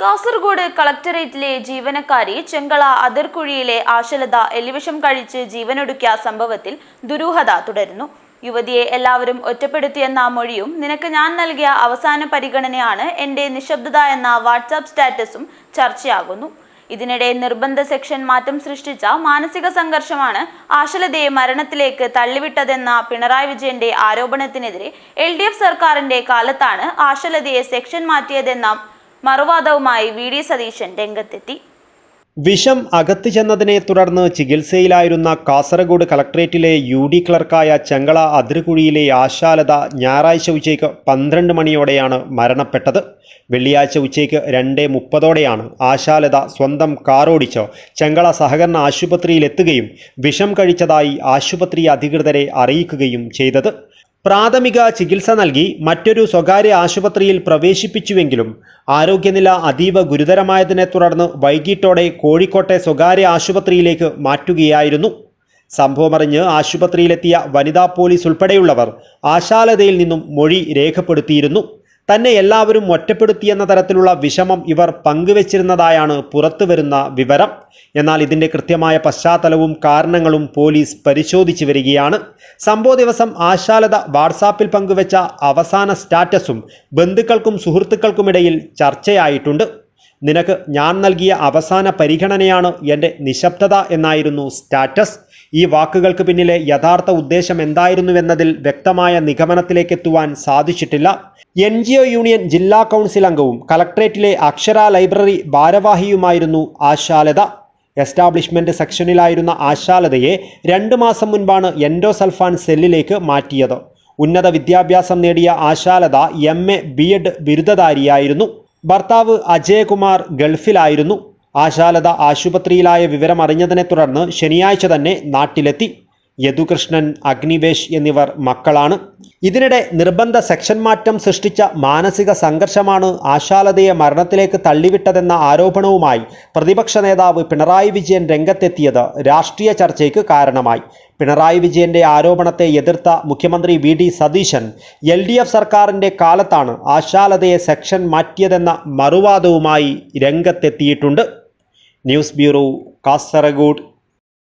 കാസർഗോഡ് കളക്ടറേറ്റിലെ ജീവനക്കാരി ചെങ്കള അതിർക്കുഴിയിലെ ആശലത എലിവിഷം കഴിച്ച് ജീവനൊടുക്കിയ സംഭവത്തിൽ ദുരൂഹത തുടരുന്നു. യുവതിയെ എല്ലാവരും ഒറ്റപ്പെടുത്തിയെന്ന മൊഴിയും നിനക്ക് ഞാൻ നൽകിയ അവസാന പരിഗണനയാണ് എന്റെ നിശബ്ദത എന്ന വാട്സാപ്പ് സ്റ്റാറ്റസും ചർച്ചയാകുന്നു. ഇതിനിടെ നിർബന്ധ സെക്ഷൻ മാറ്റം സൃഷ്ടിച്ച മാനസിക സംഘർഷമാണ് ആശലതയെ മരണത്തിലേക്ക് തള്ളിവിട്ടതെന്ന പിണറായി വിജയന്റെ ആരോപണത്തിനെതിരെ LDF സർക്കാരിന്റെ കാലത്താണ് ആശലതയെ സെക്ഷൻ മാറ്റിയതെന്ന മറുവാദവുമായി VD സതീശൻ രംഗത്തെത്തി. വിഷം അകത്തു ചെന്നതിനെ തുടർന്ന് ചികിത്സയിലായിരുന്ന കാസർഗോഡ് കളക്ടറേറ്റിലെ UD ക്ലർക്കായ ചെങ്കള അതിർകുഴിയിലെ ആശാലത ഞായറാഴ്ച ഉച്ചയ്ക്ക് 12 മണിയോടെയാണ് മരണപ്പെട്ടത്. വെള്ളിയാഴ്ച ഉച്ചയ്ക്ക് 2:30ഓടെയാണ് ആശാലത സ്വന്തം കാറോടിച്ച് ചെങ്കള സഹകരണ ആശുപത്രിയിലെത്തുകയും വിഷം കഴിച്ചതായി ആശുപത്രി അധികൃതരെ അറിയിക്കുകയും ചെയ്തത്. പ്രാഥമിക ചികിത്സ നൽകി മറ്റൊരു സ്വകാര്യ ആശുപത്രിയിൽ പ്രവേശിപ്പിച്ചുവെങ്കിലും ആരോഗ്യനില അതീവ ഗുരുതരമായതിനെ തുടർന്ന് വൈകിട്ടോടെ കോഴിക്കോട്ടെ സ്വകാര്യ ആശുപത്രിയിലേക്ക് മാറ്റുകയായിരുന്നു. സംഭവമറിഞ്ഞ് ആശുപത്രിയിലെത്തിയ വനിതാ പോലീസ് ഉൾപ്പെടെയുള്ളവർ ആശാലതയിൽ നിന്നും മൊഴി രേഖപ്പെടുത്തിയിരുന്നു. തന്നെ എല്ലാവരും ഒറ്റപ്പെടുത്തിയെന്ന തരത്തിലുള്ള വിഷമം ഇവർ പങ്കുവച്ചിരുന്നതായാണ് പുറത്തുവരുന്ന വിവരം. എന്നാൽ ഇതിൻ്റെ കൃത്യമായ പശ്ചാത്തലവും കാരണങ്ങളും പോലീസ് പരിശോധിച്ചു വരികയാണ്. സംഭവ ദിവസം ആശാലത വാട്സാപ്പിൽ പങ്കുവച്ച അവസാന സ്റ്റാറ്റസും ബന്ധുക്കൾക്കും സുഹൃത്തുക്കൾക്കുമിടയിൽ ചർച്ചയായിട്ടുണ്ട്. നിനക്ക് ഞാൻ നൽകിയ അവസാന പരിഗണനയാണ് എൻ്റെ നിശബ്ദത എന്നായിരുന്നു സ്റ്റാറ്റസ്. ഈ വാക്കുകൾക്ക് പിന്നിലെ യഥാർത്ഥ ഉദ്ദേശം എന്തായിരുന്നുവെന്നതിൽ വ്യക്തമായ നിഗമനത്തിലേക്കെത്തുവാൻ സാധിച്ചിട്ടില്ല. NGO യൂണിയൻ ജില്ലാ കൗൺസിൽ അംഗവും കളക്ടറേറ്റിലെ അക്ഷര ലൈബ്രറി ഭാരവാഹിയുമായിരുന്നു ആശാലത. എസ്റ്റാബ്ലിഷ്മെന്റ് സെക്ഷനിലായിരുന്ന ആശാലതയെ 2 മാസം മുൻപാണ് എൻഡോസൾഫാൻ സെല്ലിലേക്ക് മാറ്റിയത്. ഉന്നത വിദ്യാഭ്യാസം നേടിയ ആശാലത MA B.Ed ബിരുദധാരിയായിരുന്നു. ഭർത്താവ് അജയകുമാർ ഗൾഫിലായിരുന്നു. ആശാലത ആശുപത്രിയിലായ വിവരം അറിഞ്ഞതിനെ തുടർന്ന് ശനിയാഴ്ച തന്നെ നാട്ടിലെത്തി. യദുകൃഷ്ണൻ, അഗ്നിവേശ് എന്നിവർ മക്കളാണ്. ഇതിനിടെ നിർബന്ധ സെക്ഷൻ മാറ്റം സൃഷ്ടിച്ച മാനസിക സംഘർഷമാണ് ആശാലതയെ മരണത്തിലേക്ക് തള്ളിവിട്ടതെന്ന ആരോപണവുമായി പ്രതിപക്ഷ നേതാവ് പിണറായി വിജയൻ രംഗത്തെത്തിയത് രാഷ്ട്രീയ ചർച്ചയ്ക്ക് കാരണമായി. പിണറായി വിജയന്റെ ആരോപണത്തെ എതിർത്ത മുഖ്യമന്ത്രി VD സതീശൻ LDF സർക്കാരിന്റെ കാലത്താണ് ആശാലതയെ സെക്ഷൻ മാറ്റിയതെന്ന മറുവാദവുമായി രംഗത്തെത്തിയിട്ടുണ്ട്. News bureau, Kasaragod.